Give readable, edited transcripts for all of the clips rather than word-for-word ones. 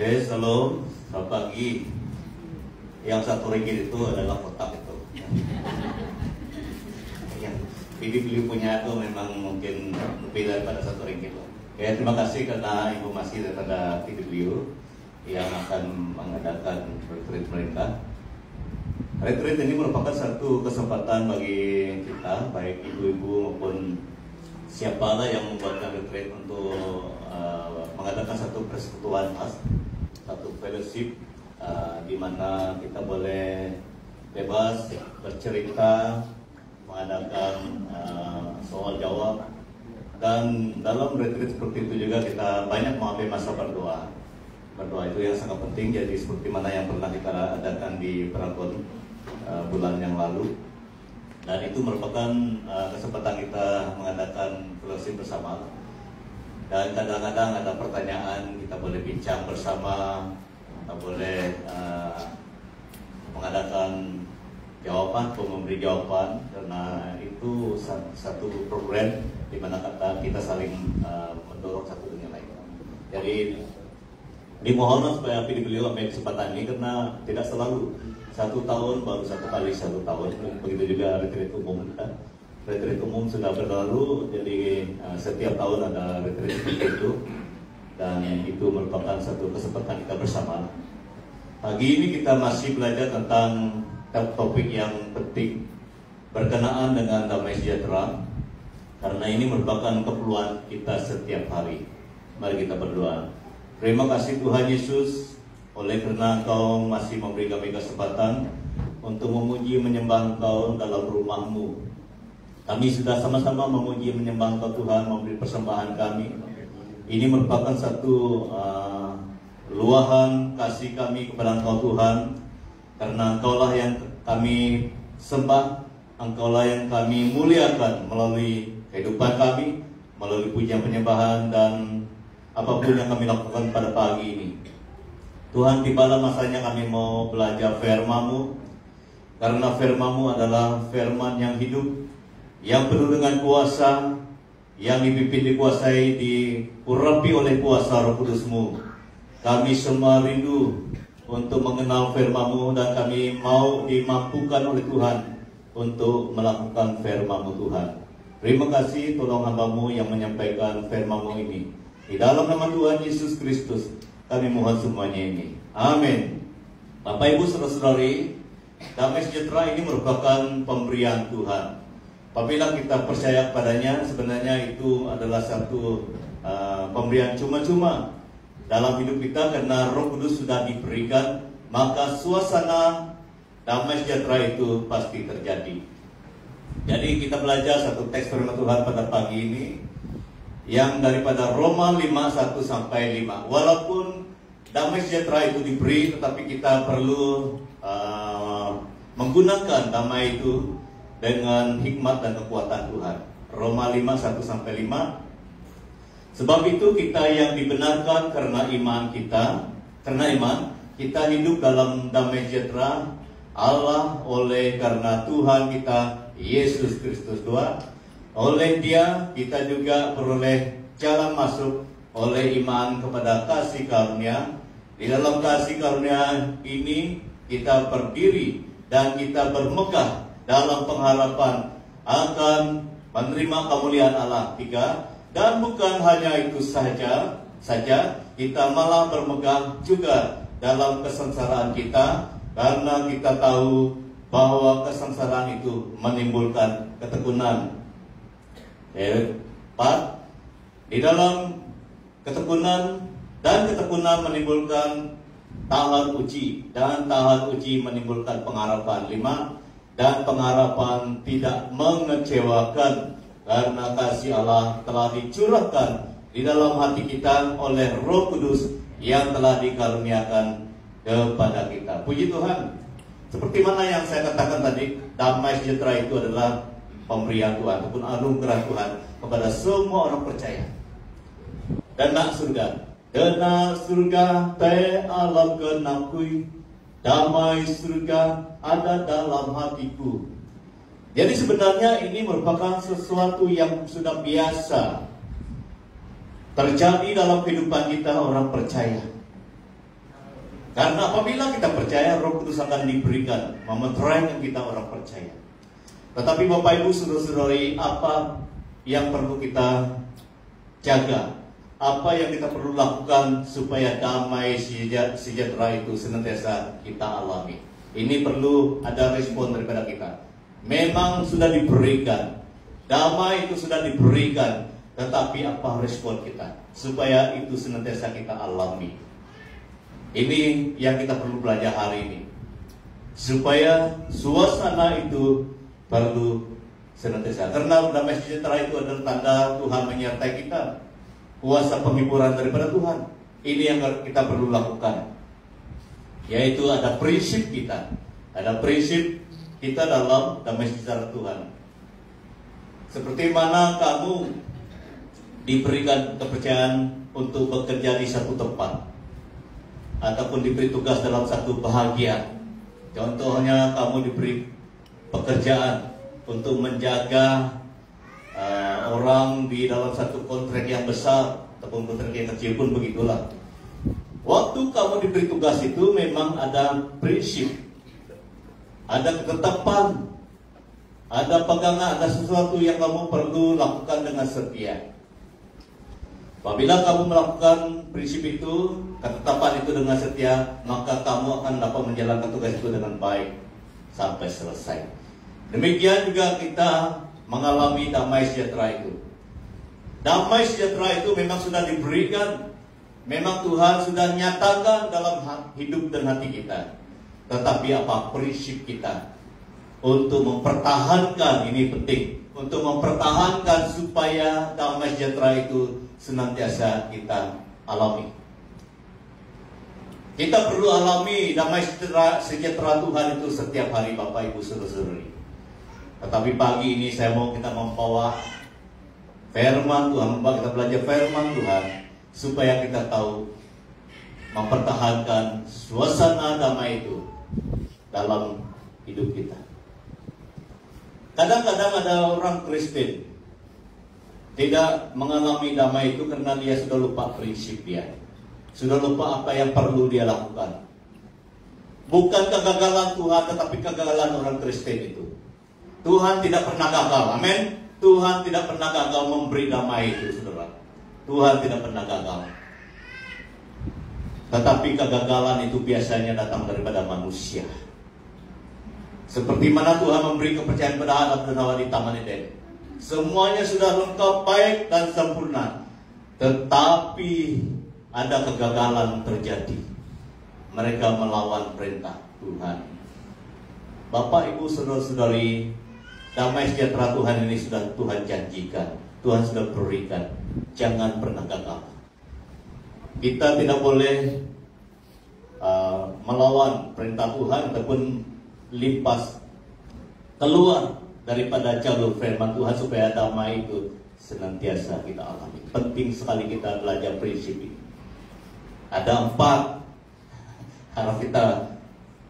Shalom, selamat pagi. Yang satu ringgit itu adalah kotak itu. Yang beli punya itu memang mungkin lebih daripada satu ringgit. Oke, terima kasih karena informasi daripada beliau yang akan mengadakan retreat mereka. Retreat ini merupakan satu kesempatan bagi kita, baik ibu-ibu maupun siapalah yang membuatkan retreat untuk mengadakan satu persekutuan khas, satu fellowship di mana kita boleh bebas bercerita, mengadakan soal jawab, dan dalam retreat seperti itu juga kita banyak mengambil masa berdoa. Berdoa itu yang sangat penting, jadi seperti mana yang pernah kita adakan di Prapon bulan yang lalu. Dan itu merupakan kesempatan kita mengadakan fellowship bersama. Dan kadang-kadang ada pertanyaan, kita boleh bincang bersama, kita boleh mengadakan jawaban, memberi jawaban, karena itu satu program di mana kita saling mendorong satu dengan lain. Jadi dimohon supaya beliau ambil kesempatan ini, karena tidak selalu satu tahun baru satu tahun. Begitu juga retreat umum kita. Retreat umum sudah berlalu, jadi setiap tahun ada retreat seperti itu, dan itu merupakan satu kesempatan kita bersama. Pagi ini kita masih belajar tentang topik yang penting berkenaan dengan damai sejahtera, karena ini merupakan keperluan kita setiap hari. Mari kita berdoa. Terima kasih Tuhan Yesus, oleh karena Engkau masih memberi kami kesempatan untuk memuji menyembah Engkau dalam rumah-Mu. Kami sudah sama-sama memuji menyembah Engkau Tuhan, memberi persembahan kami. Ini merupakan satu luahan kasih kami kepada Engkau Tuhan, karena Engkaulah yang kami sembah, Engkaulah yang kami muliakan melalui kehidupan kami, melalui pujian penyembahan dan apapun yang kami lakukan pada pagi ini. Tuhan, tibalah masanya kami mau belajar firman-Mu, karena firman-Mu adalah firman yang hidup, yang penuh dengan kuasa, yang dipimpin, dikuasai, diurapi oleh kuasa Roh Kudus-Mu. Kami semua rindu untuk mengenal firman-Mu, dan kami mau dimampukan oleh Tuhan untuk melakukan firman-Mu Tuhan. Terima kasih, tolong hamba-Mu yang menyampaikan firman-Mu ini. Di dalam nama Tuhan Yesus Kristus kami mohon semuanya ini. Amin. Bapak Ibu saudara-saudari, damai sejahtera ini merupakan pemberian Tuhan. Apabila kita percaya padanya, sebenarnya itu adalah satu pemberian cuma-cuma dalam hidup kita, karena Roh Kudus sudah diberikan, maka suasana damai sejahtera itu pasti terjadi. Jadi kita belajar satu teks firman Tuhan pada pagi ini, yang daripada Roma 5:1-5. Walaupun damai sejahtera itu diberi, tetapi kita perlu menggunakan damai itu dengan hikmat dan kekuatan Tuhan. Roma 5:1-5. Sebab itu kita yang dibenarkan karena iman kita, kita hidup dalam damai sejahtera Allah oleh karena Tuhan kita Yesus Kristus. Oleh Dia kita juga beroleh jalan masuk oleh iman kepada kasih karunia. Di dalam kasih karunia ini kita berdiri dan kita bermegah dalam pengharapan akan menerima kemuliaan Allah. 3. Dan bukan hanya itu saja, kita malah bermegah juga dalam kesengsaraan kita, karena kita tahu bahwa kesengsaraan itu menimbulkan ketekunan. 4. Di dalam ketekunan, dan ketekunan menimbulkan tahan uji, dan tahan uji menimbulkan pengharapan. 5. Dan pengharapan tidak mengecewakan, karena kasih Allah telah dicurahkan di dalam hati kita oleh Roh Kudus yang telah dikaruniakan kepada kita. Puji Tuhan. Seperti mana yang saya katakan tadi, damai sejahtera itu adalah pemberian Tuhan ataupun anugerah Tuhan kepada semua orang percaya. Dana surga te alam genapui, damai surga ada dalam hatiku. Jadi sebenarnya ini merupakan sesuatu yang sudah biasa terjadi dalam kehidupan kita orang percaya. Karena apabila kita percaya, Roh Kudus akan diberikan memeteraikan kita orang percaya. Tetapi Bapak Ibu Saudara-saudari, apa yang perlu kita jaga? Apa yang kita perlu lakukan supaya damai sejahtera itu senantiasa kita alami? Ini perlu ada respon daripada kita. Memang sudah diberikan, damai itu sudah diberikan, tetapi apa respon kita supaya itu senantiasa kita alami? Ini yang kita perlu belajar hari ini, supaya suasana itu perlu senantiasa. Karena damai sejahtera itu adalah tanda Tuhan menyertai kita, kuasa penghiburan daripada Tuhan. Ini yang kita perlu lakukan, yaitu ada prinsip kita, ada prinsip kita dalam damai sejahtera Tuhan. Seperti mana kamu diberikan kepercayaan untuk bekerja di satu tempat, ataupun diberi tugas dalam satu bahagian. Contohnya kamu diberi pekerjaan untuk menjaga orang di dalam satu kontrak yang besar ataupun kontrak yang kecil pun begitulah. Waktu kamu diberi tugas itu memang ada prinsip, ada ketetapan, ada pegangan, ada sesuatu yang kamu perlu lakukan dengan setia. Apabila kamu melakukan prinsip itu, ketetapan itu dengan setia, maka kamu akan dapat menjalankan tugas itu dengan baik sampai selesai. Demikian juga kita mengalami damai sejahtera itu. Damai sejahtera itu memang sudah diberikan, memang Tuhan sudah nyatakan dalam hidup dan hati kita. Tetapi apa prinsip kita untuk mempertahankan, ini penting, untuk mempertahankan supaya damai sejahtera itu senantiasa kita alami. Kita perlu alami damai sejahtera Tuhan itu setiap hari, Bapak Ibu Saudara-saudari. Tetapi pagi ini saya mau kita membawa firman Tuhan, membawa kita belajar firman Tuhan, supaya kita tahu mempertahankan suasana damai itu dalam hidup kita. Kadang-kadang ada orang Kristen tidak mengalami damai itu karena dia sudah lupa prinsip dia, sudah lupa apa yang perlu dia lakukan. Bukan kegagalan Tuhan, tetapi kegagalan orang Kristen itu. Tuhan tidak pernah gagal, amin. Tuhan tidak pernah gagal memberi damai itu, saudara. Tuhan tidak pernah gagal. Tetapi kegagalan itu biasanya datang daripada manusia. Seperti mana Tuhan memberi kepercayaan pada Adam dan Hawa di Taman Eden. Semuanya sudah lengkap, baik dan sempurna. Tetapi ada kegagalan terjadi. Mereka melawan perintah Tuhan. Bapak, Ibu, Saudara-saudari, damai sejahtera Tuhan ini sudah Tuhan janjikan, Tuhan sudah berikan. Jangan pernah gagal. Kita tidak boleh melawan perintah Tuhan ataupun limpas keluar daripada jalur firman Tuhan supaya damai itu senantiasa kita alami. Penting sekali kita belajar prinsip ini. Ada 4, harus kita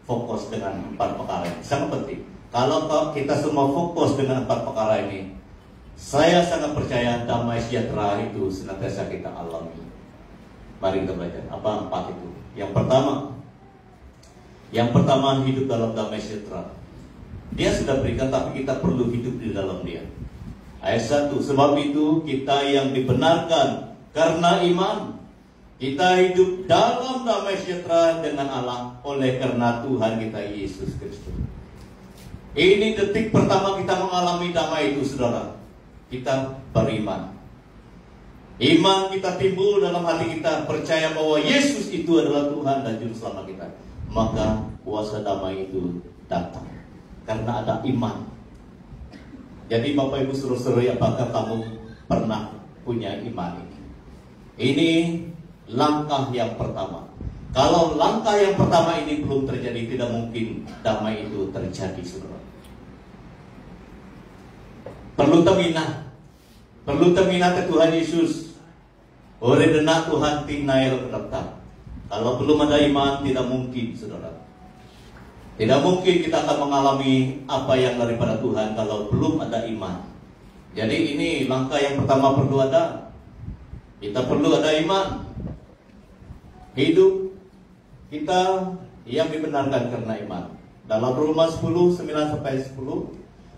fokus dengan 4 perkara ini. Sangat penting. Kalau kita semua fokus dengan 4 perkara ini, saya sangat percaya damai sejahtera itu senantiasa kita alami. Mari kita belajar. Apa 4 itu? Yang pertama hidup dalam damai sejahtera. Dia sudah berikan, tapi kita perlu hidup di dalam dia. Ayat 1, sebab itu kita yang dibenarkan karena iman, kita hidup dalam damai sejahtera dengan Allah oleh karena Tuhan kita Yesus Kristus. Ini detik pertama kita mengalami damai itu, saudara. Kita beriman. Iman kita timbul dalam hati kita, percaya bahwa Yesus itu adalah Tuhan dan Juru Selamat kita. Maka kuasa damai itu datang karena ada iman. Jadi Bapak Ibu Saudara-saudari, apakah kamu pernah punya iman ini? Ini langkah yang pertama. Kalau langkah yang pertama ini belum terjadi, tidak mungkin damai itu terjadi, saudara. Perlu terminah ke Tuhan Yesus. Oleh dena Tuhan tingnail kedaptar. Kalau belum ada iman, tidak mungkin, saudara. Tidak mungkin kita akan mengalami apa yang daripada Tuhan kalau belum ada iman. Jadi ini langkah yang pertama perlu ada. Kita perlu ada iman. Hidup kita yang dibenarkan karena iman. Dalam Roma 10, 9-10,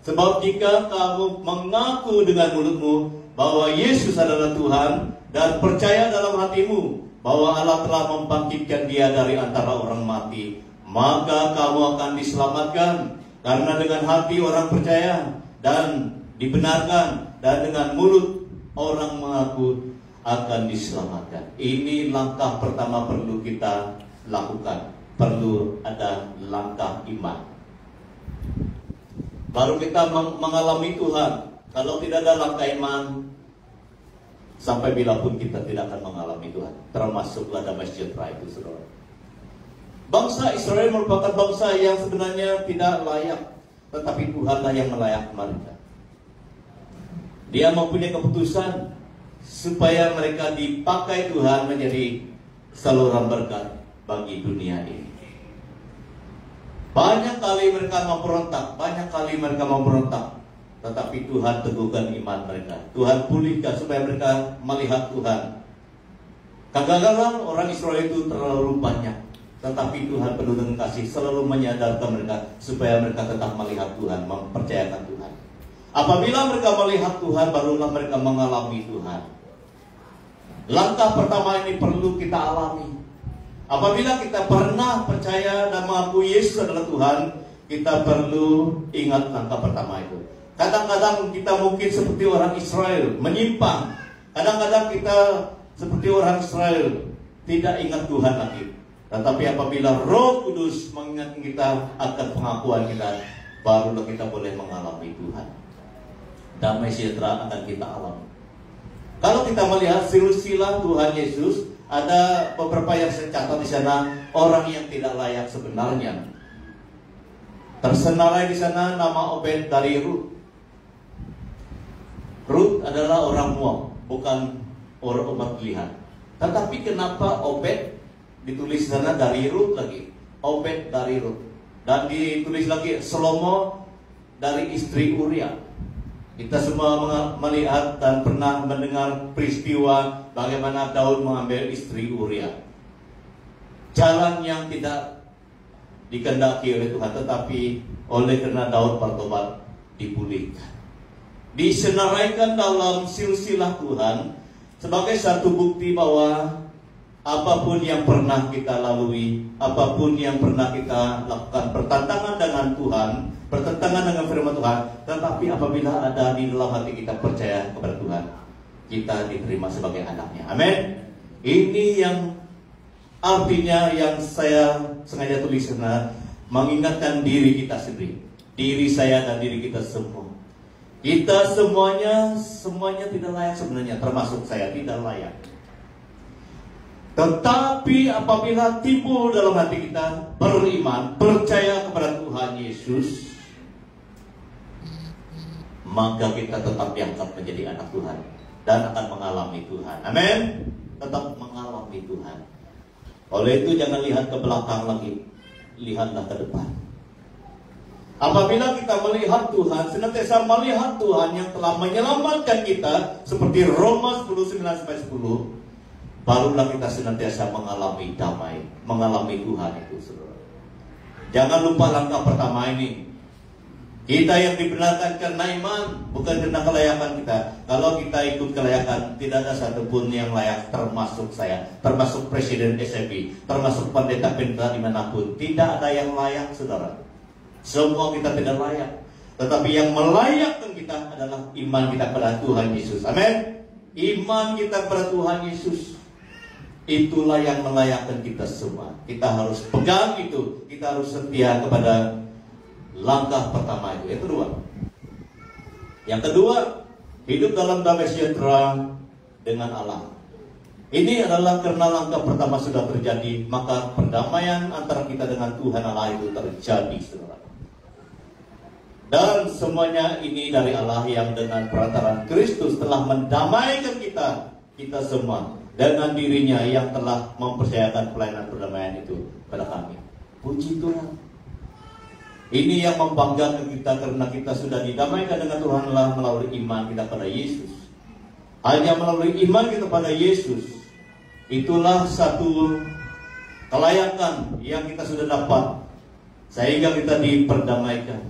sebab jika kamu mengaku dengan mulutmu bahwa Yesus adalah Tuhan dan percaya dalam hatimu bahwa Allah telah membangkitkan Dia dari antara orang mati, maka kamu akan diselamatkan. Karena dengan hati orang percaya dan dibenarkan, dan dengan mulut orang mengaku akan diselamatkan. Ini langkah pertama perlu kita lakukan. Perlu ada langkah iman. Baru kita mengalami Tuhan. Kalau tidak ada langkah iman, sampai bila pun kita tidak akan mengalami Tuhan. Termasuklah damai sejahtera itu, saudara. Bangsa Israel merupakan bangsa yang sebenarnya tidak layak, tetapi Tuhanlah yang melayak mereka. Dia mempunyai keputusan supaya mereka dipakai Tuhan menjadi saluran berkat bagi dunia ini. Banyak kali mereka memberontak, tetapi Tuhan teguhkan iman mereka. Tuhan pulihkan supaya mereka melihat Tuhan. Kegagalan orang Israel itu terlalu banyak, tetapi Tuhan penuh dengan kasih selalu menyadarkan mereka supaya mereka tetap melihat Tuhan, mempercayakan Tuhan. Apabila mereka melihat Tuhan, barulah mereka mengalami Tuhan. Langkah pertama ini perlu kita alami. Apabila kita pernah percaya dan mengaku Yesus adalah Tuhan, kita perlu ingat langkah pertama itu. Kadang-kadang kita mungkin seperti orang Israel, menyimpang. Kadang-kadang kita seperti orang Israel, tidak ingat Tuhan lagi. Tetapi apabila Roh Kudus mengingatkan kita akan pengakuan kita, barulah kita boleh mengalami Tuhan. Damai sejahtera akan kita alami. Kalau kita melihat silsilah Tuhan Yesus, ada beberapa yang saya catat di sana, orang yang tidak layak sebenarnya. Tersenarai di sana nama Obed dari Rut. Rut adalah orang Moab, bukan orang umat pilihan. Tetapi kenapa Obed ditulis di sana dari Rut lagi? Obed dari Rut. Dan ditulis lagi Salomo dari istri Uria. Kita semua melihat dan pernah mendengar peristiwa bagaimana Daud mengambil istri Uria. Jalan yang tidak dikehendaki oleh Tuhan, tetapi oleh karena Daud bertobat dipulihkan. Disenaraikan dalam silsilah Tuhan sebagai satu bukti bahwa apapun yang pernah kita lalui, apapun yang pernah kita lakukan bertentangan dengan Tuhan, bertentangan dengan firman Tuhan, tetapi apabila ada di dalam hati kita percaya kepada Tuhan, kita diterima sebagai anaknya. Amin. Ini yang artinya yang saya sengaja tulis karena mengingatkan diri kita sendiri, diri saya dan diri kita semua. Kita semuanya tidak layak sebenarnya, termasuk saya tidak layak. Tetapi apabila timbul dalam hati kita beriman, percaya kepada Tuhan Yesus, maka kita tetap diangkat menjadi anak Tuhan dan akan mengalami Tuhan. Amin. Tetap mengalami Tuhan. Oleh itu jangan lihat ke belakang lagi, lihatlah ke depan. Apabila kita melihat Tuhan, senantiasa melihat Tuhan yang telah menyelamatkan kita, seperti Roma 10:9-10, barulah kita senantiasa mengalami damai, mengalami Tuhan itu, saudara. Jangan lupa langkah pertama ini. Kita yang dibenarkan karena iman, bukan karena kelayakan kita. Kalau kita ikut kelayakan, tidak ada satupun yang layak, termasuk saya, termasuk Presiden SMB, termasuk pendeta-pendeta dimanapun. Tidak ada yang layak, saudara. Semua kita tidak layak. Tetapi yang melayakkan kita adalah iman kita pada Tuhan Yesus. Amin. Iman kita pada Tuhan Yesus, itulah yang melayakkan kita semua. Kita harus pegang itu. Kita harus setia kepada langkah pertama itu. Yang kedua, hidup dalam damai sejahtera dengan Allah. Ini adalah karena langkah pertama sudah terjadi, maka perdamaian antara kita dengan Tuhan Allah itu terjadi, saudara. Dan semuanya ini dari Allah yang dengan perantaraan Kristus telah mendamaikan kita semua dengan dirinya yang telah mempercayakan pelayanan perdamaian itu pada kami. Puji Tuhan. Ini yang membanggakan kita karena kita sudah didamaikan dengan Tuhan Allah melalui iman kita pada Yesus. Hanya melalui iman kita pada Yesus, itulah satu kelayakan yang kita sudah dapat, sehingga kita diperdamaikan.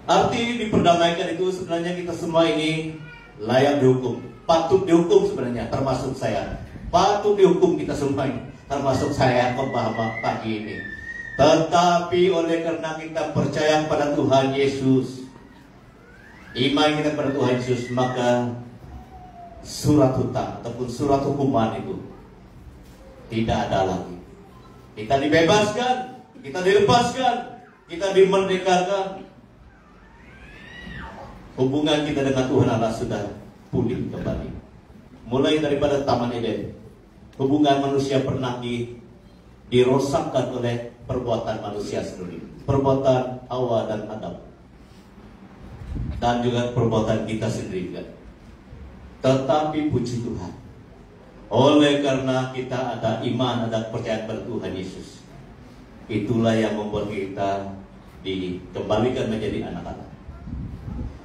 Arti diperdamaikan itu sebenarnya kita semua ini layak dihukum, patut dihukum sebenarnya, termasuk saya. Patut dihukum kita semua ini, termasuk saya pagi ini. Tetapi oleh karena kita percaya pada Tuhan Yesus, iman kita pada Tuhan Yesus, maka surat hutang ataupun surat hukuman itu tidak ada lagi. Kita dibebaskan, kita dilepaskan, kita dimerdekakan. Hubungan kita dengan Tuhan Allah sudah pulih kembali. Mulai daripada Taman Eden, hubungan manusia pernah dirosakkan oleh perbuatan manusia sendiri, perbuatan Hawa dan Adam, dan juga perbuatan kita sendiri kan. Tetapi puji Tuhan, oleh karena kita ada iman, ada percaya pada Tuhan Yesus, itulah yang membuat kita dikembalikan menjadi anak-anak.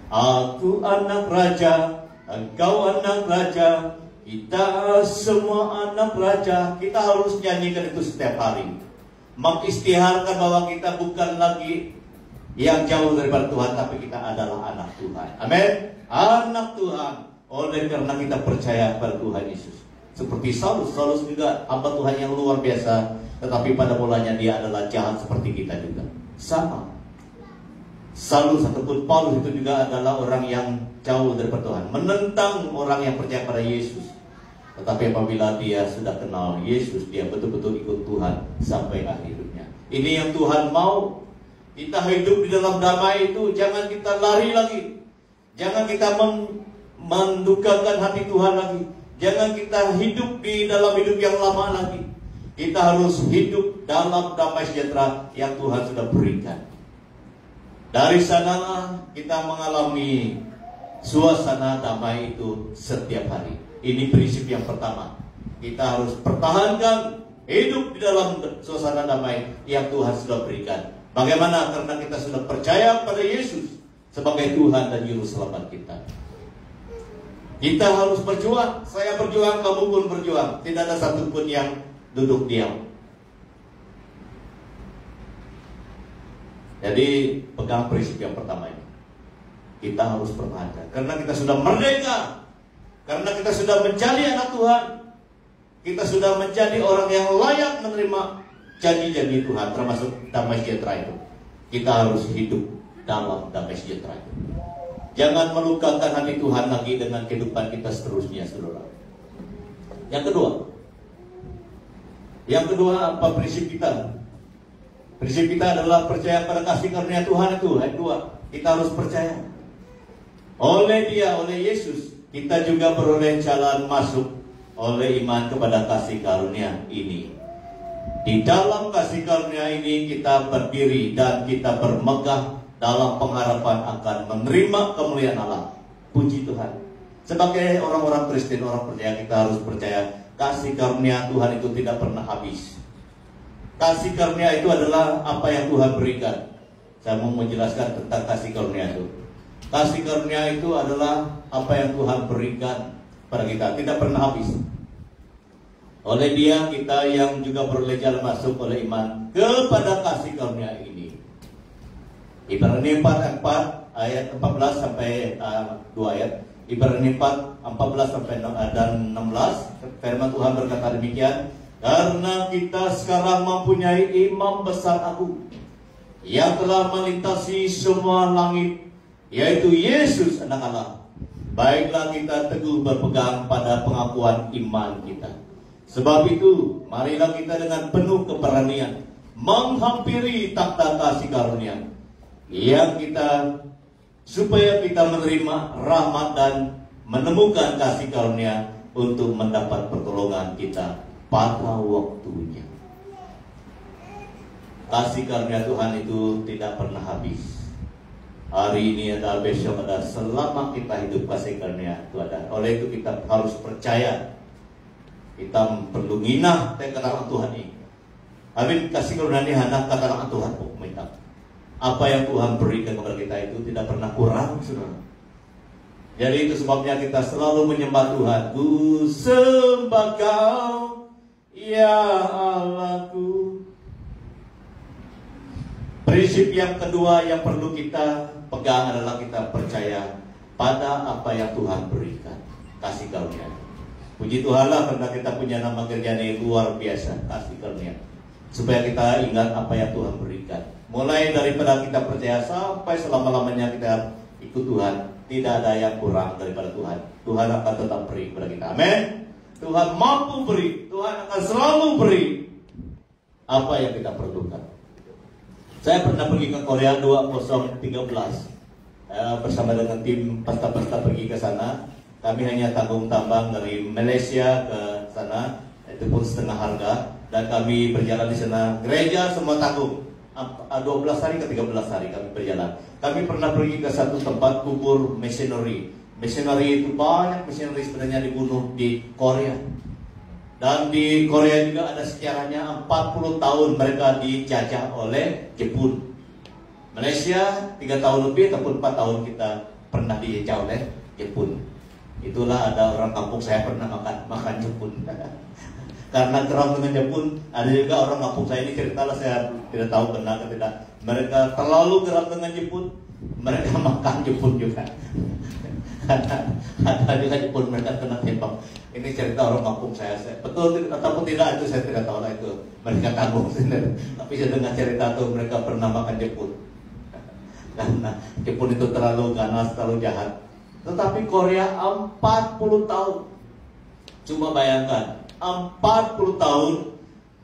Aku anak raja, engkau anak raja, kita semua anak raja. Kita harus nyanyikan itu setiap hari, mengistiharkan bahwa kita bukan lagi yang jauh daripada Tuhan, tapi kita adalah anak Tuhan. Amin. Anak Tuhan oleh karena kita percaya pada Tuhan Yesus. Seperti Saulus juga hamba Tuhan yang luar biasa, tetapi pada mulanya dia adalah jahat seperti kita juga. Sama. Saulus ataupun Paulus itu juga adalah orang yang jauh daripada Tuhan, menentang orang yang percaya pada Yesus. Tetapi apabila dia sudah kenal Yesus, dia betul-betul ikut Tuhan sampai akhir hidupnya. Ini yang Tuhan mau. Kita hidup di dalam damai itu, jangan kita lari lagi. Jangan kita mendukakan hati Tuhan lagi. Jangan kita hidup di dalam hidup yang lama lagi. Kita harus hidup dalam damai sejahtera yang Tuhan sudah berikan. Dari sana kita mengalami suasana damai itu setiap hari. Ini prinsip yang pertama. Kita harus pertahankan hidup di dalam suasana damai yang Tuhan sudah berikan. Bagaimana? Karena kita sudah percaya pada Yesus sebagai Tuhan dan Juru Selamat kita. Kita harus berjuang. Saya berjuang, kamu pun berjuang. Tidak ada satupun yang duduk diam. Jadi pegang prinsip yang pertama ini. Kita harus pertahankan. Karena kita sudah merdeka. Karena kita sudah menjadi anak Tuhan. Kita sudah menjadi orang yang layak menerima janji-janji Tuhan, termasuk damai sejahtera itu. Kita harus hidup dalam damai sejahtera itu. Jangan melukakan hati Tuhan lagi dengan kehidupan kita seterusnya, saudara. Yang kedua apa prinsip kita? Prinsip kita adalah percaya pada kasih karunia Tuhan itu. Ayat 2, kita harus percaya. Oleh Dia, oleh Yesus, kita juga beroleh jalan masuk oleh iman kepada kasih karunia ini. Di dalam kasih karunia ini kita berdiri dan kita bermegah dalam pengharapan akan menerima kemuliaan Allah. Puji Tuhan. Sebagai orang-orang Kristen, orang percaya, kita harus percaya kasih karunia Tuhan itu tidak pernah habis. Kasih karunia itu adalah apa yang Tuhan berikan. Saya mau menjelaskan tentang kasih karunia itu. Kasih karunia itu adalah apa yang Tuhan berikan pada kita, tidak pernah habis. Oleh Dia kita yang juga beroleh jalan masuk oleh iman kepada kasih karunia ini. Ibrani 4 ayat 14 sampai 2 ayat. Ibrani 4 14 sampai dan 16, firman Tuhan berkata demikian. Karena kita sekarang mempunyai imam besar agung yang telah melintasi semua langit, yaitu Yesus anak Allah. Baiklah kita teguh berpegang pada pengakuan iman kita. Sebab itu, marilah kita dengan penuh keberanian menghampiri takhta kasih karunia yang kita, supaya kita menerima rahmat dan menemukan kasih karunia untuk mendapat pertolongan kita pada waktunya. Kasih karunia Tuhan itu tidak pernah habis. Hari ini ada, besok ada, selama kita hidup kasih karunia itu ada. Oleh itu kita harus percaya. Kita perlu nginah kata Tuhan ini. Amin. Kasih karunia ini hendak kata Tuhan. Minta. Apa yang Tuhan berikan kepada kita itu tidak pernah kurang, saudara. Jadi itu sebabnya kita selalu menyembah Tuhan. Ku sembah Kau, ya Allahku. Prinsip yang kedua yang perlu kita pegang adalah kita percaya pada apa yang Tuhan berikan, kasih karunia. Puji Tuhanlah karena kita punya nama gereja ini luar biasa, kasih karunia. Supaya kita ingat apa yang Tuhan berikan. Mulai daripada kita percaya sampai selama-lamanya kita ikut Tuhan, tidak ada yang kurang daripada Tuhan. Tuhan akan tetap beri kepada kita. Amin. Tuhan mampu beri, Tuhan akan selalu beri apa yang kita perlukan. Saya pernah pergi ke Korea 2013 bersama dengan tim pesta-pesta pergi ke sana. Kami hanya tanggung tambang dari Malaysia ke sana, itu pun setengah harga, dan kami berjalan di sana. Gereja semua tanggung. 12 hari ke 13 hari kami berjalan. Kami pernah pergi ke satu tempat kubur missionary. Missionary itu banyak missionary sebenarnya dibunuh di Korea. Dan di Korea juga ada sejarahnya 40 tahun mereka dijajah oleh Jepun. Malaysia 3 tahun lebih ataupun 4 tahun kita pernah dijajah oleh Jepun. Itulah ada orang kampung saya pernah makan Jepun. Karena geram dengan Jepun, ada juga orang kampung saya ini ceritalah, saya tidak tahu benar atau tidak. Mereka terlalu geram dengan Jepun, mereka makan Jepun juga. Ada juga Jepun mereka kena tembak. Ini cerita orang kampung saya. Betul ataupun tidak itu saya tidak tahu lah, itu mereka tanggung sendiri. Tapi saya dengar cerita tuh mereka pernah makan Jepun. Karena Jepun itu terlalu ganas, terlalu jahat. Tetapi Korea 40 tahun. Coba bayangkan, 40 tahun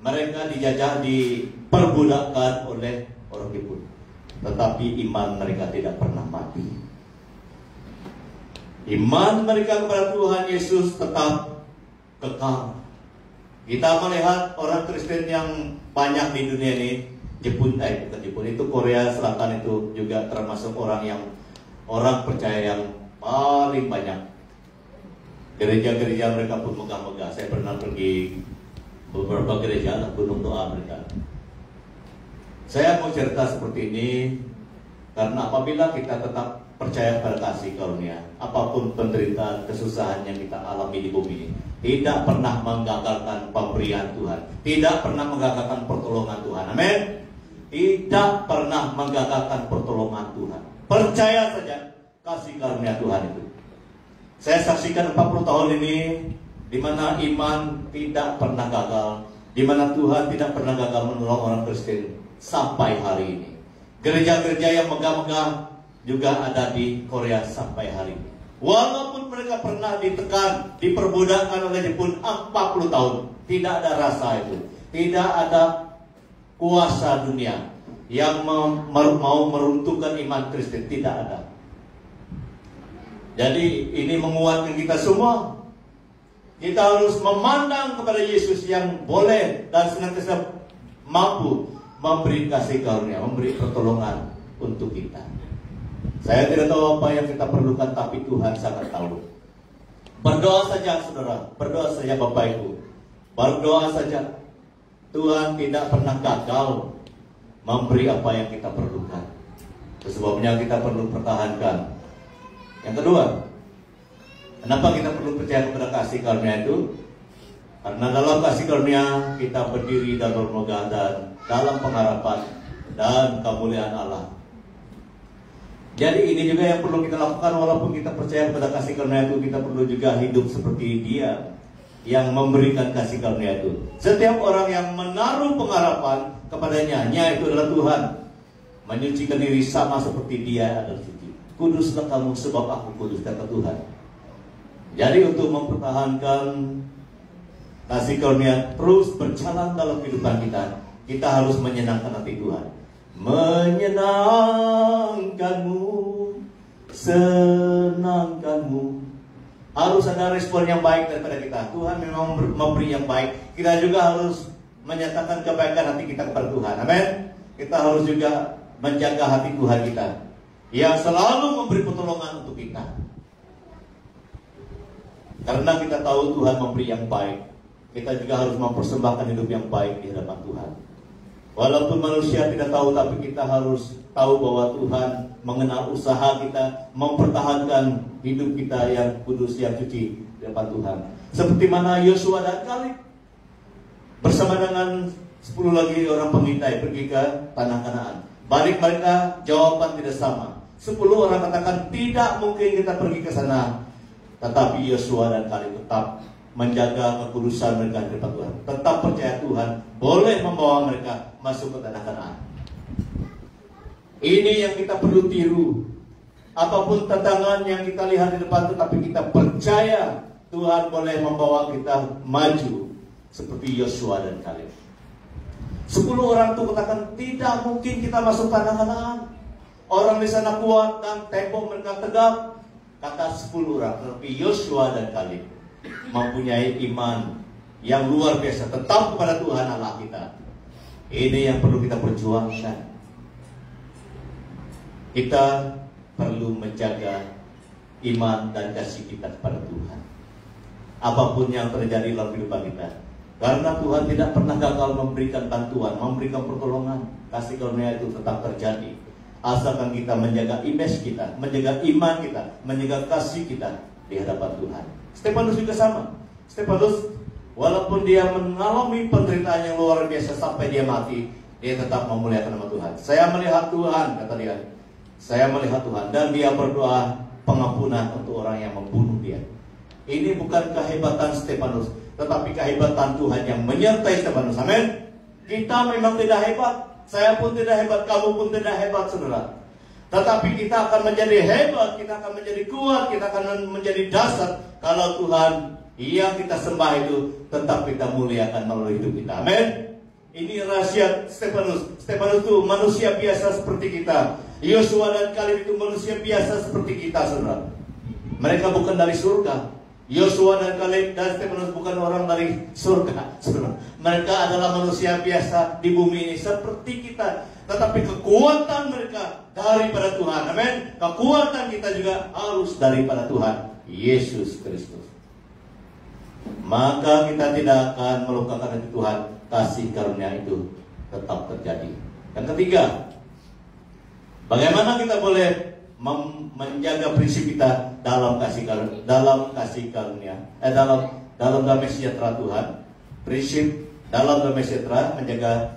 mereka dijajah, diperbudakkan oleh orang Jepun. Tetapi iman mereka tidak pernah mati. Iman mereka kepada Tuhan Yesus tetap kekal. Kita melihat orang Kristen yang banyak di dunia ini, bukan Jepun, itu Korea Selatan itu juga termasuk orang percaya yang paling banyak. Gereja-gereja mereka pun megah-megah. Saya pernah pergi beberapa gereja, gunung doa mereka. Saya mau cerita seperti ini karena apabila kita tetap percaya pada kasih karunia, apapun penderitaan, kesusahan yang kita alami di bumi ini, tidak pernah menggagalkan pemberian Tuhan, tidak pernah menggagalkan pertolongan Tuhan. Amin. Tidak pernah menggagalkan pertolongan Tuhan. Percaya saja kasih karunia Tuhan itu. Saya saksikan 40 tahun ini di mana iman tidak pernah gagal, di mana Tuhan tidak pernah gagal menolong orang Kristen sampai hari ini. Gereja-gereja yang megah-megah juga ada di Korea sampai hari ini. Walaupun mereka pernah ditekan, diperbudakkan oleh Jepun 40 tahun, tidak ada rasa itu. Tidak ada kuasa dunia yang mau meruntuhkan iman Kristen, tidak ada. Jadi ini menguatkan kita semua. Kita harus memandang kepada Yesus yang boleh dan senantiasa mampu memberi kasih karunia, memberi pertolongan untuk kita. Saya tidak tahu apa yang kita perlukan, tapi Tuhan sangat tahu. Berdoa saja saudara, berdoa saja Bapak Ibu, berdoa saja. Tuhan tidak pernah gagal memberi apa yang kita perlukan. Sebabnya kita perlu pertahankan. Yang kedua, kenapa kita perlu percaya kepada kasih karunia itu? Karena dalam kasih karunia kita berdiri dalam megah dan dalam pengharapan dan kemuliaan Allah. Jadi ini juga yang perlu kita lakukan. Walaupun kita percaya kepada kasih karunia itu, kita perlu juga hidup seperti Dia yang memberikan kasih karunia itu. Setiap orang yang menaruh pengharapan kepadanya, itu adalah Tuhan, menyucikan diri sama seperti Dia adalah suci. Kuduslah kamu sebab aku kudus, kata Tuhan. Jadi untuk mempertahankan kasih karunia terus berjalan dalam kehidupan kita, kita harus menyenangkan hati Tuhan. Menyenangkanmu, senangkanmu. Harus ada respon yang baik daripada kita. Tuhan memang memberi yang baik. Kita juga harus menyatakan kebaikan hati kita kepada Tuhan. Amin. Kita harus juga menjaga hati Tuhan kita yang selalu memberi pertolongan untuk kita. Karena kita tahu Tuhan memberi yang baik, kita juga harus mempersembahkan hidup yang baik di hadapan Tuhan. Walaupun manusia tidak tahu, tapi kita harus tahu bahwa Tuhan mengenal usaha kita mempertahankan hidup kita yang kudus, yang suci di hadapan Tuhan. Seperti mana Yosua dan Kaleb. bersama dengan 10 lagi orang pengintai pergi ke tanah Kanaan. Balik mereka, jawaban tidak sama. 10 orang katakan tidak mungkin kita pergi ke sana. Tetapi Yosua dan Kaleb tetap menjaga kekudusan mereka di depan Tuhan. Tetap percaya Tuhan boleh membawa mereka masuk ke tanah Kanaan. Ini yang kita perlu tiru. Apapun tantangan yang kita lihat di depan, tetapi kita percaya Tuhan boleh membawa kita maju seperti Yosua dan Kaleb. 10 orang itu katakan tidak mungkin kita masuk tanah Kanaan. Orang di sana kuat dan tembok mereka tegak. Kata 10 orang, tetapi Yosua dan Kaleb mempunyai iman yang luar biasa, tetap kepada Tuhan Allah kita. Ini yang perlu kita perjuangkan. Kita perlu menjaga iman dan kasih kita kepada Tuhan. Apapun yang terjadi dalam kehidupan kita, karena Tuhan tidak pernah gagal memberikan bantuan, memberikan pertolongan. Kasih karunia itu tetap terjadi, asalkan kita menjaga image kita, menjaga iman kita, menjaga kasih kita di hadapan Tuhan. Stefanus juga sama. Stefanus, walaupun dia mengalami penderitaan yang luar biasa sampai dia mati, dia tetap memuliakan nama Tuhan. Saya melihat Tuhan, kata dia. Saya melihat Tuhan, dan dia berdoa pengampunan untuk orang yang membunuh dia. Ini bukan kehebatan Stefanus, tetapi kehebatan Tuhan yang menyertai Stefanus. Amin. Kita memang tidak hebat, saya pun tidak hebat, kamu pun tidak hebat, saudara. Tetapi kita akan menjadi hebat, kita akan menjadi kuat, kita akan menjadi dasar kalau Tuhan yang kita sembah itu tetap kita muliakan melalui hidup kita. Amin. Ini rahasia Stefanus. Stefanus itu manusia biasa seperti kita. Yosua dan Kaleb itu manusia biasa seperti kita, saudara. Mereka bukan dari surga. Yosua dan Kaleb dan Stefanus bukan orang dari surga, saudara. Mereka adalah manusia biasa di bumi ini seperti kita. Tetapi kekuatan mereka daripada Tuhan. Amin. Kekuatan kita juga harus daripada Tuhan Yesus Kristus. Maka kita tidak akan melukakan hati Tuhan. Kasih karunia itu tetap terjadi. Yang ketiga, bagaimana kita boleh menjaga prinsip kita dalam kasih karunia, dalam damai sejahtera Tuhan. Prinsip dalam damai sejahtera, menjaga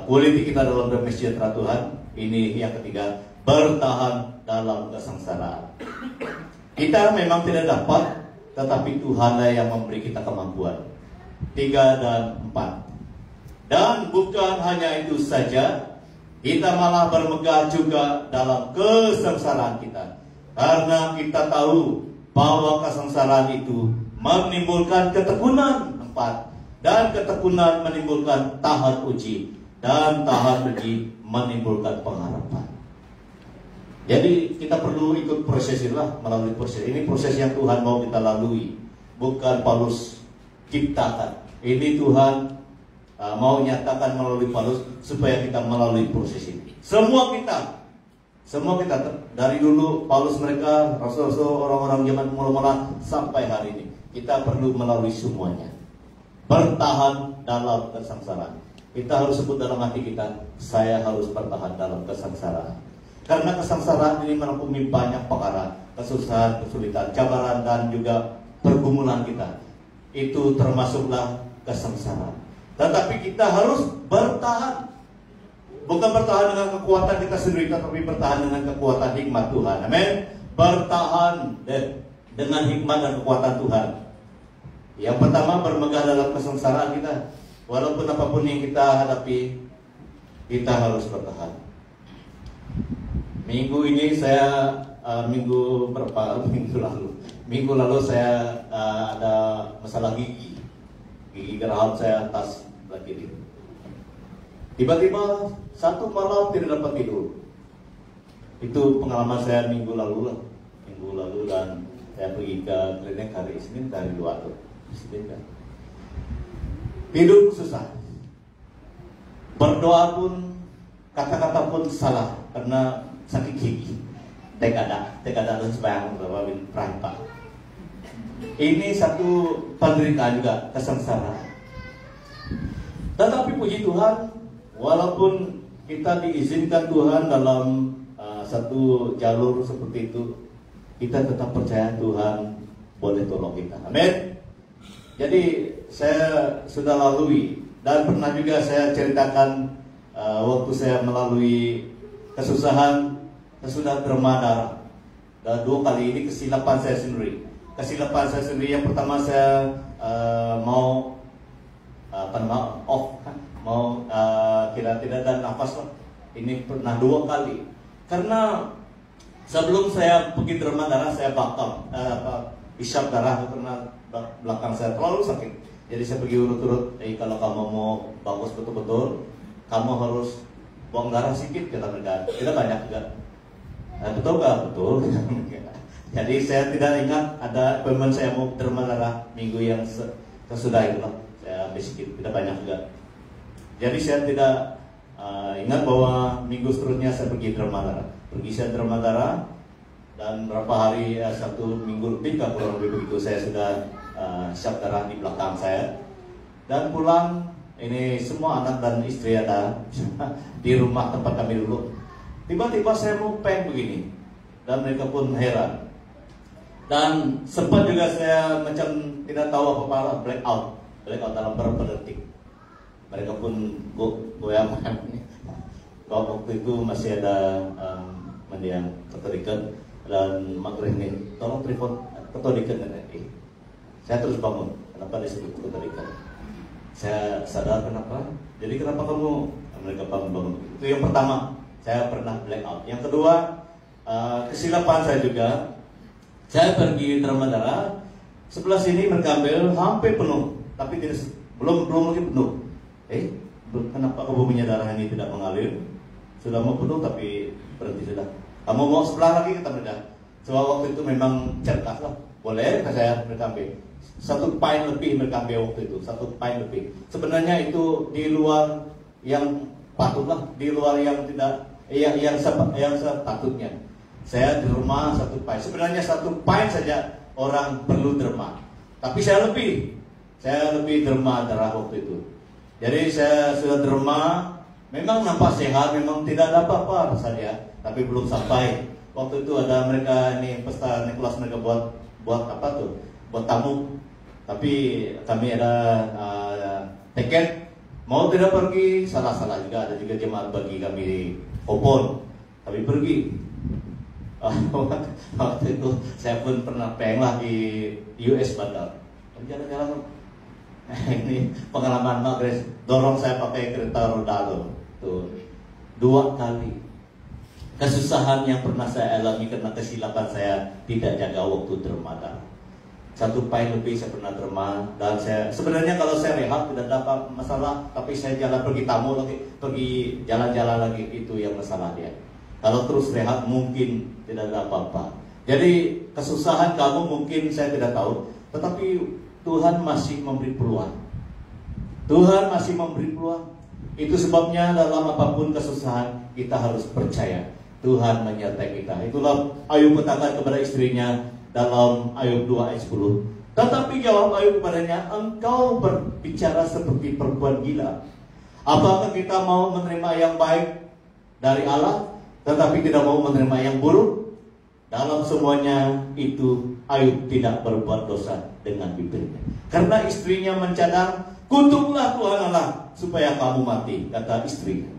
quality kita dalam damai sejahtera Tuhan. Ini yang ketiga, bertahan dalam kesengsaraan. Kita memang tidak dapat, tetapi Tuhanlah yang memberi kita kemampuan. 3 dan 4. Dan bukan hanya itu saja, kita malah bermegah juga dalam kesengsaraan kita. Karena kita tahu bahwa kesengsaraan itu menimbulkan ketekunan. 4. Dan ketekunan menimbulkan tahan uji. Dan tahan uji menimbulkan pengharapan. Jadi kita perlu ikut proses inilah, melalui proses. Ini proses yang Tuhan mau kita lalui, bukan Paulus ciptakan. Ini Tuhan mau nyatakan melalui Paulus supaya kita melalui proses ini. Semua kita dari dulu Paulus mereka, rasul-rasul, orang-orang zaman mula-mula sampai hari ini, kita perlu melalui semuanya. Bertahan dalam kesengsaraan. Kita harus sebut dalam hati kita, saya harus bertahan dalam kesengsaraan. Karena kesengsaraan ini merangkumi banyak perkara, kesusahan, kesulitan, cabaran, dan juga pergumulan kita. Itu termasuklah kesengsaraan. Tetapi kita harus bertahan. Bukan bertahan dengan kekuatan kita sendiri, tetapi bertahan dengan kekuatan hikmat Tuhan. Amin. Bertahan dengan hikmat dan kekuatan Tuhan. Yang pertama, bermegah dalam kesengsaraan kita. Walaupun apapun yang kita hadapi, kita harus bertahan. Minggu ini saya minggu lalu saya ada masalah gigi geraham saya atas sebelah kiri. Tiba-tiba satu malam tidak dapat tidur. Itu pengalaman saya minggu lalu dan saya pergi ke klinik hari Senin dari luar tuh. Tidur susah. Berdoa pun kata-kata pun salah karena sakit gigi. Tekada dan sembahyang bahwa Pak. Ini satu penderitaan juga, kesengsaraan. Tetapi puji Tuhan, walaupun kita diizinkan Tuhan dalam satu jalur seperti itu, kita tetap percaya Tuhan boleh tolong kita. Amin. Jadi saya sudah lalui Dan pernah juga saya ceritakan waktu saya melalui kesusahan sesudah derma darah. Dan 2 kali ini kesilapan saya sendiri. Kesilapan saya sendiri yang pertama saya mau kira tidak ada nafas. Ini pernah 2 kali. Karena sebelum saya pergi derma darah saya bakal isap darah karena belakang saya terlalu sakit. Jadi saya pergi urut-urut. Kalau kamu mau bagus betul-betul, kamu harus buang darah sedikit, kata mereka. Tidak banyak juga. Betul nggak? Betul. Jadi saya tidak ingat ada teman saya mau derma darah minggu yang sesudah itu lah. Saya ambil sedikit, tidak banyak juga. Jadi saya tidak ingat bahwa minggu seterusnya saya pergi derma darah. Pergi saya derma darah dan berapa hari 1 minggu lebih kurang lebih begitu saya sudah siap darah di belakang saya. Dan pulang ini semua anak dan istri ada di rumah tempat kami dulu. Tiba-tiba saya mau peng begini dan mereka pun heran. Dan sempat juga saya macam tidak tahu apa-apa, blackout dalam beberapa detik. Mereka pun goyang. Waktu itu masih ada mendiang Katolik dan Maghrib ini, tolong telepon Katolik nanti. Saya terus bangun. Kenapa disebut Katolik? Saya sadar kenapa. Jadi kenapa kamu? Mereka bangun. Itu yang pertama. Saya pernah blackout. Yang kedua, kesilapan saya juga. Saya pergi derma darah. Sebelah sini mengambil hampir penuh, tapi belum lagi penuh. Kenapa kebuminya darah ini tidak mengalir? Sudah mau penuh tapi berhenti sudah. Kamu mau sebelah lagi, kata mereka. Soal waktu itu memang cerdas lah. Boleh saya mengambil 1 pint lebih mereka ambil waktu itu, 1 pint lebih. Sebenarnya itu di luar yang patutlah, di luar yang tidak yang sepatutnya. Saya di rumah 1 pint. Sebenarnya 1 pint saja orang perlu derma. Tapi saya lebih derma darah waktu itu. Jadi saya sudah derma, memang nampak sehat, memang tidak ada apa-apa rasanya, tapi belum sampai. Waktu itu ada mereka ini pesta Nikolas, mereka buat apa tuh? Buat tamu. Tapi kami ada tiket, mau tidak pergi, salah juga. Ada juga jemaat bagi kami kupon, kami pergi. Waktu itu saya pun pernah peng lah di US bandar. Jalan-jalan, ini pengalaman Magres dorong saya pakai kereta roda tuh 2 kali. Kesusahan yang pernah saya alami karena kesilapan saya tidak jaga waktu derma darah. 1 pint lebih saya pernah derma, dan saya sebenarnya kalau saya rehat tidak ada masalah, tapi saya jalan pergi tamu lagi, pergi jalan-jalan lagi, itu yang masalah dia. Kalau terus rehat mungkin tidak ada apa-apa. Jadi kesusahan kamu mungkin saya tidak tahu, tetapi Tuhan masih memberi peluang. Tuhan masih memberi peluang. Itu sebabnya dalam apapun kesusahan kita harus percaya Tuhan menyertai kita. Itulah Ayub katakan kepada istrinya dalam Ayub 2 ayat 10. Tetapi jawab Ayub kepadanya, engkau berbicara seperti perempuan gila. Apakah kita mau menerima yang baik dari Allah, tetapi tidak mau menerima yang buruk? Dalam semuanya itu Ayub tidak berbuat dosa dengan bibirnya. Karena istrinya mencadang, kutuklah Tuhan Allah supaya kamu mati, kata istrinya.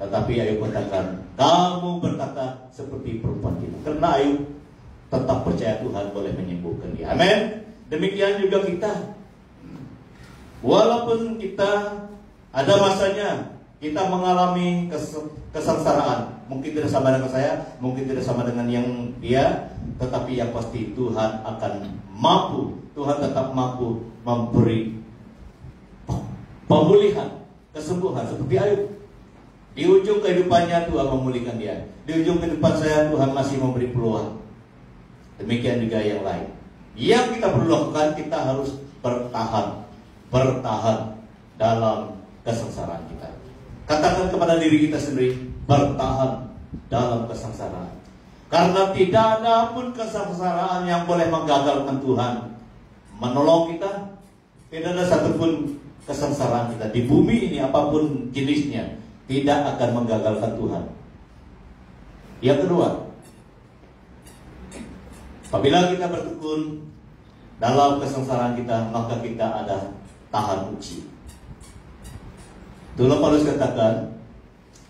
Tetapi Ayub katakan, kamu berkata seperti perempuan gila. Karena Ayub tetap percaya Tuhan boleh menyembuhkan dia. Amin. Demikian juga kita. Walaupun kita ada masanya kita mengalami kesengsaraan, mungkin tidak sama dengan saya, mungkin tidak sama dengan yang dia, tetapi yang pasti Tuhan akan mampu, Tuhan tetap mampu memberi pemulihan, kesembuhan seperti Ayub. Di ujung kehidupannya Tuhan memulihkan dia. Di ujung kehidupan saya Tuhan masih memberi peluang. Demikian juga yang lain. Yang kita perlu lakukan, kita harus bertahan dalam kesengsaraan kita. Katakan kepada diri kita sendiri, bertahan dalam kesengsaraan. Karena tidak ada pun kesengsaraan yang boleh menggagalkan Tuhan menolong kita. Tidak ada satupun kesengsaraan kita di bumi ini, apapun jenisnya, tidak akan menggagalkan Tuhan. Yang kedua, apabila kita bertekun dalam kesengsaraan kita, maka kita ada tahan uji. Itulah Paulus katakan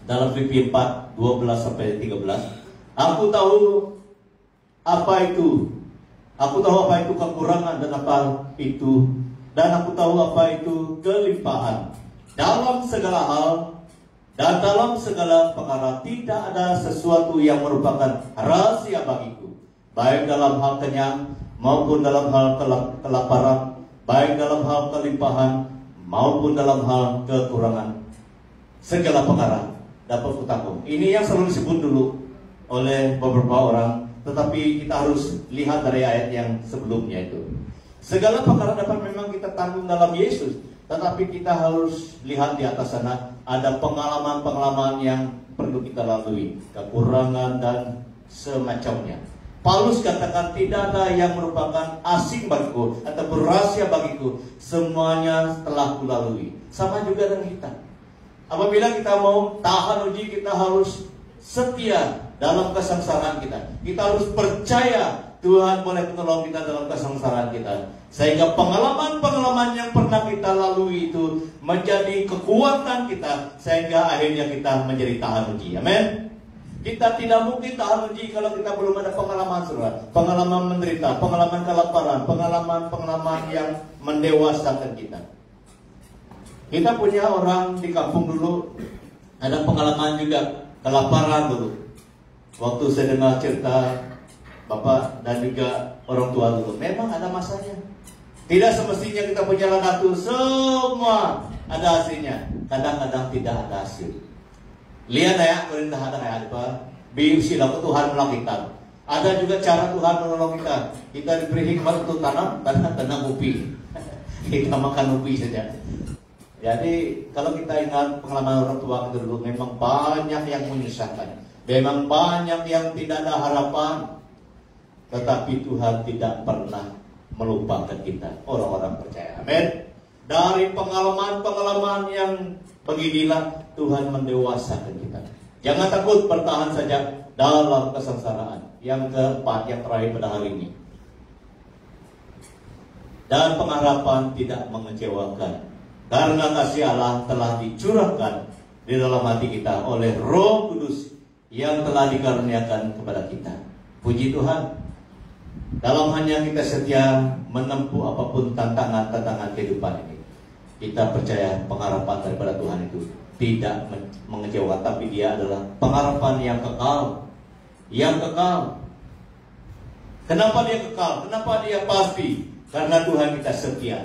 dalam Filipi 4, 12 sampai 13. Aku tahu apa itu. Aku tahu apa itu kekurangan dan apa itu. Dan aku tahu apa itu kelimpahan. Dalam segala hal dan dalam segala perkara tidak ada sesuatu yang merupakan rahasia bagiku, baik dalam hal kenyang maupun dalam hal kelaparan, baik dalam hal kelimpahan maupun dalam hal kekurangan. Segala perkara dapat kutanggung. Ini yang selalu disebut dulu oleh beberapa orang, tetapi kita harus lihat dari ayat yang sebelumnya itu. Segala perkara dapat memang kita tanggung dalam Yesus, tetapi kita harus lihat di atas sana ada pengalaman-pengalaman yang perlu kita lalui, kekurangan dan semacamnya. Paulus katakan tidak ada yang merupakan asing bagiku atau rahasia bagiku, semuanya telah kulalui. Sama juga dengan kita. Apabila kita mau tahan uji, kita harus setia dalam kesengsaraan kita. Kita harus percaya Tuhan boleh menolong kita dalam kesengsaraan kita. Sehingga pengalaman-pengalaman yang pernah kita lalui itu menjadi kekuatan kita, sehingga akhirnya kita menjadi tahan uji. Amin. Kita tidak mungkin tahan uji kalau kita belum ada pengalaman saudara. Pengalaman menderita, pengalaman kelaparan, pengalaman yang mendewasakan kita. Kita punya orang di kampung dulu, ada pengalaman juga kelaparan dulu. Waktu saya dengar cerita Bapak dan juga orang tua dulu, memang ada masanya. Tidak semestinya kita punya ladang itu semua ada hasilnya. Kadang-kadang tidak ada hasil. Lihat ya, perintah ada kayak apa? Biusilah Tuhan menolong kita. Ada juga cara Tuhan menolong kita. Kita diberi hikmat untuk tanam ubi. Kita makan ubi saja. Jadi kalau kita ingat pengalaman orang tua kita dulu, memang banyak yang menyusahkan. Memang banyak yang tidak ada harapan. Tetapi Tuhan tidak pernah melupakan kita, orang-orang percaya. Amin. Dari pengalaman-pengalaman yang beginilah Tuhan mendewasakan kita. Jangan takut, bertahan saja dalam kesengsaraan. Yang keempat, yang terakhir pada hari ini. Dan pengharapan tidak mengecewakan, karena kasih Allah telah dicurahkan di dalam hati kita oleh Roh Kudus yang telah dikaruniakan kepada kita. Puji Tuhan. Dalam hanya kita setia menempuh apapun tantangan-tantangan kehidupan ini, kita percaya pengharapan daripada Tuhan itu tidak mengecewakan, tapi dia adalah pengharapan yang kekal. Yang kekal. Kenapa dia kekal? Kenapa dia pasti? Karena Tuhan kita setia.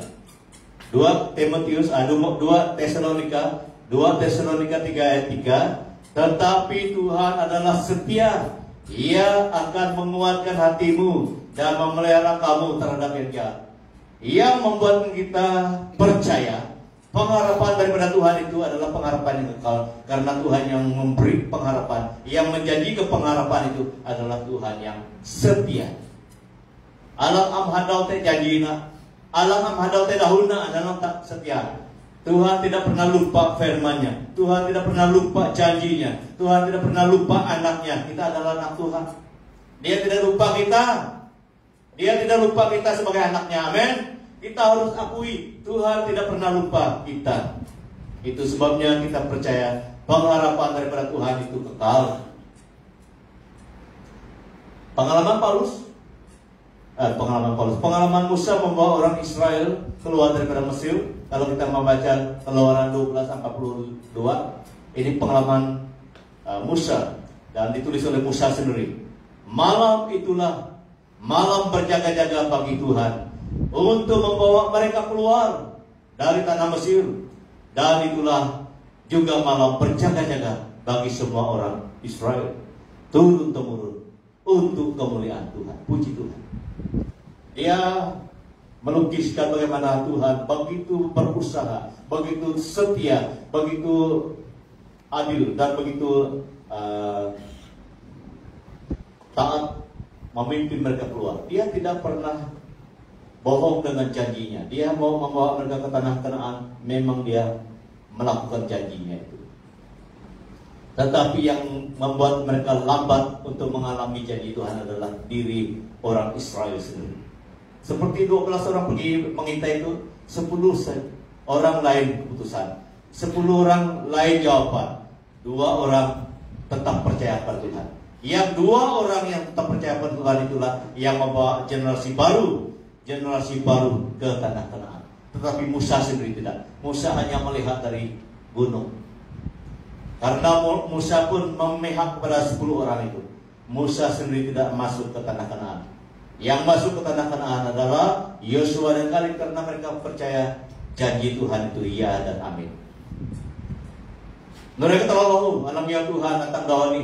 2 Tesalonika 3 ayat 3. Tetapi Tuhan adalah setia. Ia akan menguatkan hatimu dan memelihara kamu terhadap yang jahat. Ia membuat kita percaya pengharapan daripada Tuhan itu adalah pengharapan yang kekal, karena Tuhan yang memberi pengharapan, yang menjanjikan pengharapan itu adalah Tuhan yang setia. Alam amhadau teh janjina, alam amhadau teh dahuna adalah tak setia. Tuhan tidak pernah lupa firman-Nya. Tuhan tidak pernah lupa janjinya. Tuhan tidak pernah lupa anaknya. Kita adalah anak Tuhan. Dia tidak lupa kita. Dia tidak lupa kita sebagai anaknya. Amin. Kita harus akui Tuhan tidak pernah lupa kita. Itu sebabnya kita percaya pengharapan daripada Tuhan itu kekal. Pengalaman Musa membawa orang Israel keluar daripada Mesir. Kalau kita membaca Keluaran 12:42, ini pengalaman Musa dan ditulis oleh Musa sendiri. Malam itulah malam berjaga-jaga bagi Tuhan untuk membawa mereka keluar dari tanah Mesir, dan itulah juga malam berjaga-jaga bagi semua orang Israel turun-temurun untuk kemuliaan Tuhan. Puji Tuhan. Dia melukiskan bagaimana Tuhan begitu berusaha, begitu setia, begitu adil, dan begitu taat memimpin mereka keluar. Dia tidak pernah bohong dengan janjinya. Dia mau membawa mereka ke tanah Kanaan, memang dia melakukan janjinya itu. Tetapi yang membuat mereka lambat untuk mengalami janji Tuhan adalah diri orang Israel sendiri. Seperti 12 orang pergi mengintai itu, 10 orang lain keputusan. 10 orang lain jawaban, 2 orang tetap percaya pada Tuhan. Yang 2 orang yang tetap percaya pada Tuhan itulah yang membawa generasi baru ke tanah Kanaan. Tetapi Musa sendiri tidak. Musa hanya melihat dari gunung. Karena Musa pun memihak kepada 10 orang itu, Musa sendiri tidak masuk ke tanah Kanaan. Yang masuk ke tanah Kanaan adalah Yosua dan Kaleb, karena mereka percaya janji Tuhan itu ya dan amin. Mereka tahu alam yang Tuhan akan dawani.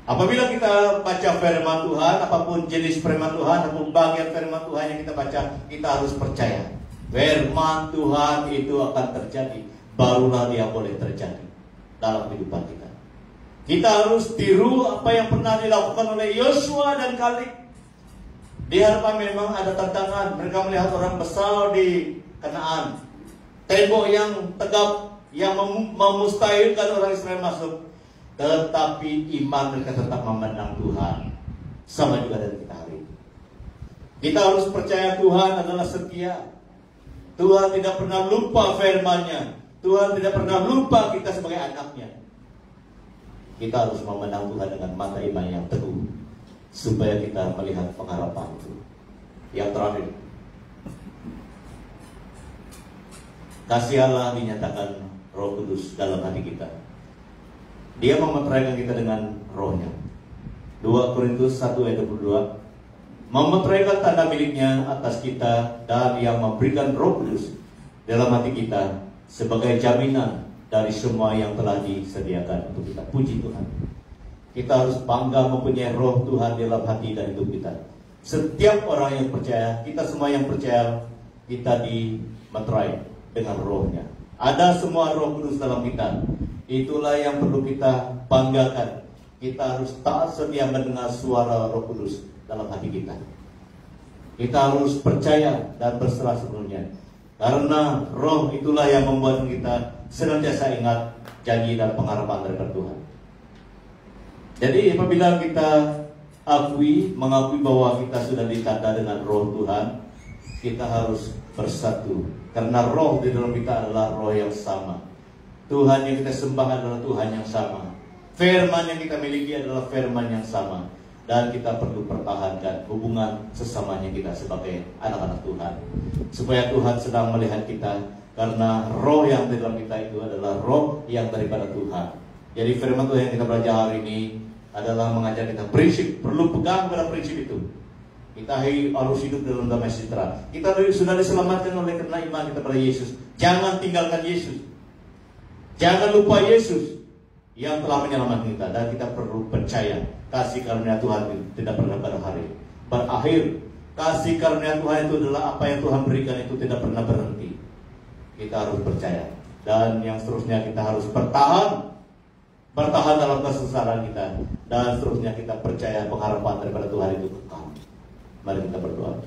Apabila kita baca firman Tuhan, apapun jenis firman Tuhan, apapun bagian firman Tuhan yang kita baca, kita harus percaya firman Tuhan itu akan terjadi. Barulah dia boleh terjadi dalam kehidupan kita. Kita harus tiru apa yang pernah dilakukan oleh Yosua dan Kaleb. Di hadapan memang ada tantangan. Mereka melihat orang besar di Kanaan, tembok yang tegap yang memustahilkan orang Israel masuk. Tetapi iman mereka tetap memandang Tuhan. Sama juga dari kita hari ini. Kita harus percaya Tuhan adalah setia. Tuhan tidak pernah lupa firman-Nya. Tuhan tidak pernah lupa kita sebagai anaknya. Kita harus memandang Tuhan dengan mata iman yang teguh, supaya kita melihat pengharapan itu. Yang terakhir, kasih Allah dinyatakan Roh Kudus dalam hati kita. Dia memeteraikan kita dengan rohnya. 2 Korintus 1 ayat 22, memeteraikan tanda miliknya atas kita, dan yang memberikan Roh Kudus dalam hati kita sebagai jaminan dari semua yang telah disediakan untuk kita. Puji Tuhan. Kita harus bangga mempunyai roh Tuhan dalam hati dan hidup kita. Setiap orang yang percaya, kita semua yang percaya, kita dimeterai dengan rohnya. Ada semua Roh Kudus dalam kita. Itulah yang perlu kita banggakan. Kita harus taat setia mendengar suara Roh Kudus dalam hati kita. Kita harus percaya dan berserah sepenuhnya. Karena roh itulah yang membuat kita senantiasa ingat janji dan pengharapan dari Tuhan. Jadi apabila kita mengakui bahwa kita sudah ditanda dengan roh Tuhan, kita harus bersatu. Karena roh di dalam kita adalah roh yang sama. Tuhan yang kita sembah adalah Tuhan yang sama. Firman yang kita miliki adalah firman yang sama. Dan kita perlu pertahankan hubungan sesamanya kita sebagai anak-anak Tuhan, supaya Tuhan sedang melihat kita. Karena roh yang di dalam kita itu adalah roh yang daripada Tuhan. Jadi firman Tuhan yang kita belajar hari ini adalah mengajar kita prinsip. Perlu pegang pada prinsip itu. Kita harus hidup dalam damai sejahtera. Kita sudah diselamatkan oleh karena iman kita pada Yesus. Jangan tinggalkan Yesus. Jangan lupa Yesus yang telah menyelamatkan kita. Dan kita perlu percaya kasih karunia Tuhan itu tidak pernah berakhir. Kasih karunia Tuhan itu adalah apa yang Tuhan berikan itu tidak pernah berhenti. Kita harus percaya. Dan yang seterusnya kita harus bertahan dalam kesesaran kita. Dan seterusnya kita percaya pengharapan daripada Tuhan itu kekal. Mari kita berdoa.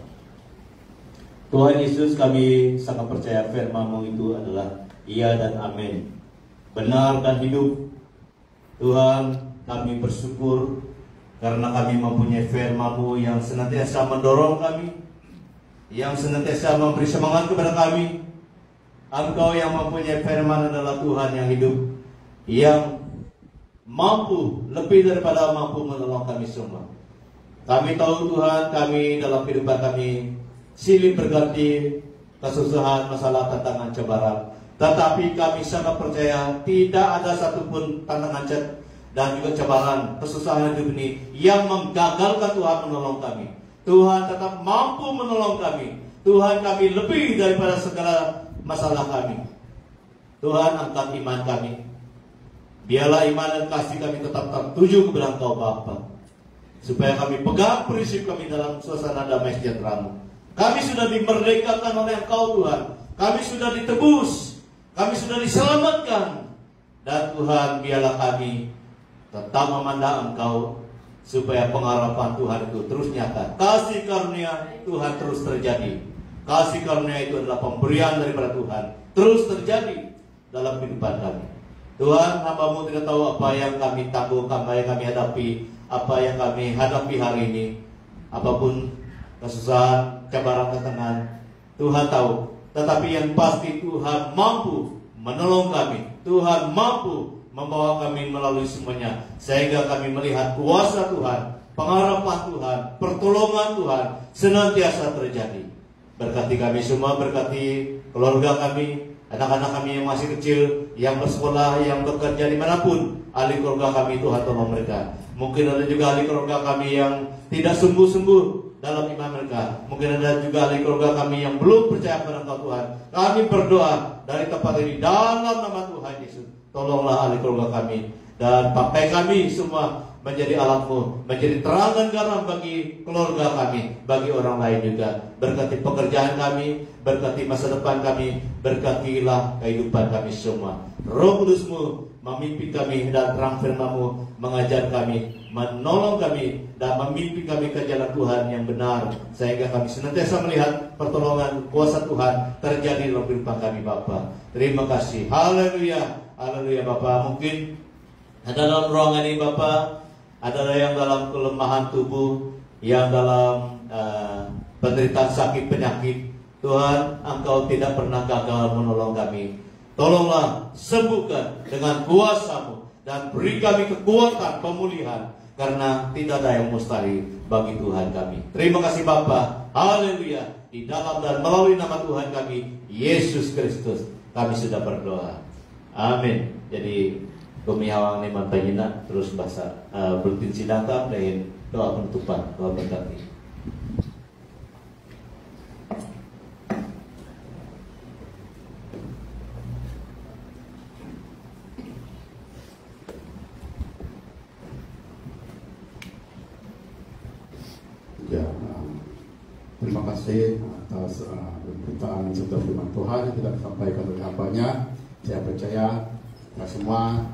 Tuhan Yesus, kami sangat percaya firman-Mu itu adalah iya dan amin, benar dan hidup. Tuhan, kami bersyukur karena kami mempunyai firman-Mu yang senantiasa mendorong kami, yang senantiasa memberi semangat kepada kami. Engkau yang mempunyai firman adalah Tuhan yang hidup, yang mampu, lebih daripada mampu menolong kami semua. Kami tahu Tuhan, kami dalam kehidupan kami silih berganti kesusahan, masalah, tantangan, cobaan. Tetapi kami sangat percaya tidak ada satupun tantangan dan juga cobaan, kesusahan hidup ini yang menggagalkan Tuhan menolong kami. Tuhan tetap mampu menolong kami. Tuhan, kami lebih daripada segala masalah kami. Tuhan, angkat iman kami. Biarlah iman dan kasih kami tetap tertuju kepada Engkau Bapa, supaya kami pegang prinsip kami dalam suasana damai sejahtera-Mu. Kami sudah dimerdekakan oleh Engkau Tuhan. Kami sudah ditebus. Kami sudah diselamatkan. Dan Tuhan, biarlah kami tetap memandang Engkau, supaya pengharapan Tuhan itu terus nyata. Kasih karunia Tuhan terus terjadi. Kasih karunia itu adalah pemberian daripada Tuhan, terus terjadi dalam kehidupan kami. Tuhan, hamba-Mu tidak tahu apa yang kami tanggung, apa yang kami hadapi, apa yang kami hadapi hari ini. Apapun kesusahan, cobaan, tantangan, Tuhan tahu. tetapi yang pasti Tuhan mampu menolong kami. Tuhan mampu membawa kami melalui semuanya, sehingga kami melihat kuasa Tuhan, pengharapan Tuhan, pertolongan Tuhan senantiasa terjadi. Berkati kami semua, berkati keluarga kami, anak-anak kami yang masih kecil, yang bersekolah, yang bekerja dimanapun. Ahli keluarga kami, Tuhan tolong mereka. Mungkin ada juga ahli keluarga kami yang tidak sembuh-sembuh dalam iman mereka. Mungkin ada juga ahli keluarga kami yang belum percaya kepada Engkau Tuhan. Kami berdoa dari tempat ini dalam nama Tuhan Yesus. Tolonglah ahli keluarga kami, dan pakai kami semua menjadi alat-Mu, menjadi terang dan garam bagi keluarga kami, bagi orang lain juga. Berkati pekerjaan kami, berkati masa depan kami, berkatilah kehidupan kami semua. Roh Kudus-Mu memimpin kami, dan terang firman-Mu mengajar kami, menolong kami, dan memimpin kami ke jalan Tuhan yang benar, sehingga kami senantiasa melihat pertolongan kuasa Tuhan terjadi dalam kehidupan kami, Bapa. Terima kasih. Haleluya, haleluya, Bapa. Mungkin ada dalam ruangan ini, Bapa, ada yang dalam kelemahan tubuh, yang dalam penderitaan sakit penyakit. Tuhan, Engkau tidak pernah gagal menolong kami. Tolonglah sembuhkan dengan kuasa-Mu, dan beri kami kekuatan pemulihan, karena tidak ada yang mustahil bagi Tuhan kami. Terima kasih Bapa. Haleluya. Di dalam dan melalui nama Tuhan kami, Yesus Kristus, kami sudah berdoa. Amin. Jadi Gumihawang ni mantayina terus bahasa bulletin sidang dan doa penutupan, doa berkati. Ya, terima kasih atas pemberitaan serta firman Tuhan yang tidak disampaikan oleh hamba-Nya. Saya percaya kita semua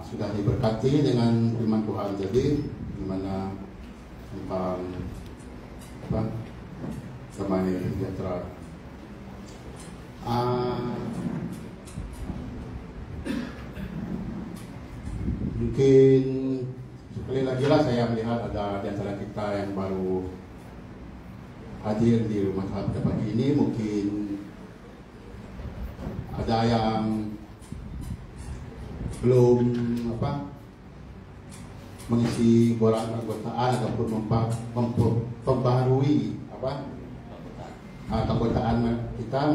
sudah diberkati dengan firman Tuhan tadi, di mana tentang damai sejahtera. Mungkin sekali lagi lah saya melihat ada di antara kita yang baru hadir di rumah Tuhan pada pagi ini. Mungkin ada yang belum mengisi borang keanggotaan ataupun memperbaharui keanggotaan kita.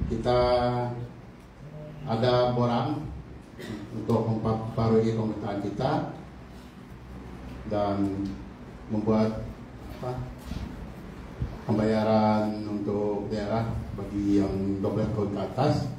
Kita ada borang untuk memperbarui keanggotaan kita dan membuat pembayaran untuk daerah bagi yang 12 tahun ke atas.